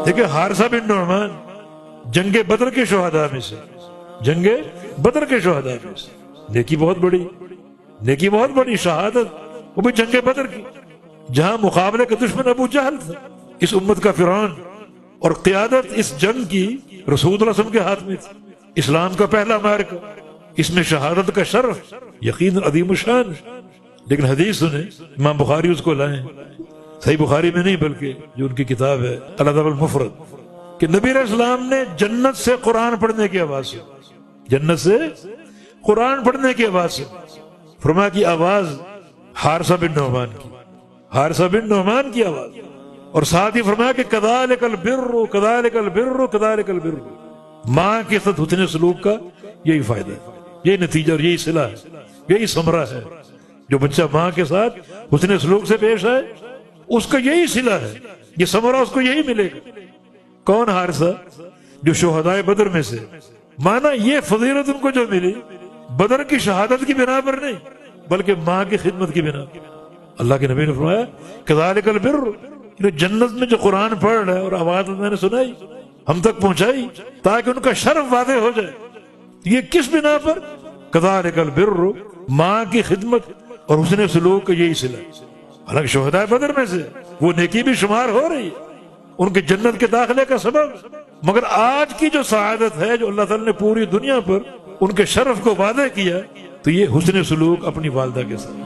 دیکھیں حارثہ بن نعمان جنگ بدر کے شہداء میں سے، جنگ بدر کے شہداء میں سے، نیکی بہت بڑی، نیکی بہت بڑی شہادت، وہ بھی جنگ بدر کی، جہاں مقابلے کا دشمن ابو جہل تھا، اس امت کا فرعون، اور قیادت اس جنگ کی رسول اللہ صلی اللہ علیہ وسلم کے ہاتھ میں تھی، اسلام کا پہلا معرکہ، اس میں شہادت کا شرف یقین عظیم الشان۔ لیکن حدیث سنیں، امام بخاری اس کو لائیں، صحیح بخاری میں نہیں بلکہ جو ان کی کتاب ہے الادب المفرد، کہ نبی علیہ السلام نے جنت سے قرآن پڑھنے کی آواز سے، جنت سے قرآن پڑھنے کی آواز سے، فرمایا کہ آواز حارثہ بن نعمان کی، حارثہ بن نعمان کی آواز، اور ساتھ ہی فرمایا کہ کذالک البر کذالک البر کذالک البر، ماں کے ساتھ حسن سلوک کا یہی فائدہ ہے، یہی نتیجہ اور یہی صلہ ہے، یہی ثمرہ ہے، جو بچہ ماں کے ساتھ حسن سلوک سے پیش آئے اس کا یہی صلہ ہے، یہ ثمرہ اس کو یہی ملے گا۔ کون حارثہ؟ جو شہدائے بدر میں سے، مانا یہ فضیلت ان کو جو ملی بدر کی شہادت کی بنا پر نہیں بلکہ ماں کی خدمت کی بنا پر۔ اللہ کے نبی نے فرمایا کذالک البر، جنت میں جو قرآن پڑھ رہا ہے اور آواز میں نے سنائی، ہم تک پہنچائی تاکہ ان کا شرف واضح ہو جائے، یہ کس بنا پر؟ کذالک البر، ماں کی خدمت اور حسن سلوک کا یہی صلہ۔ حالانکہ شہداء بدر میں سے وہ نیکی بھی شمار ہو رہی ہے، ان کے جنت کے داخلے کا سبب، مگر آج کی جو سعادت ہے جو اللہ تعالیٰ نے پوری دنیا پر ان کے شرف کو واضح کیا، تو یہ حسن سلوک اپنی والدہ کے ساتھ۔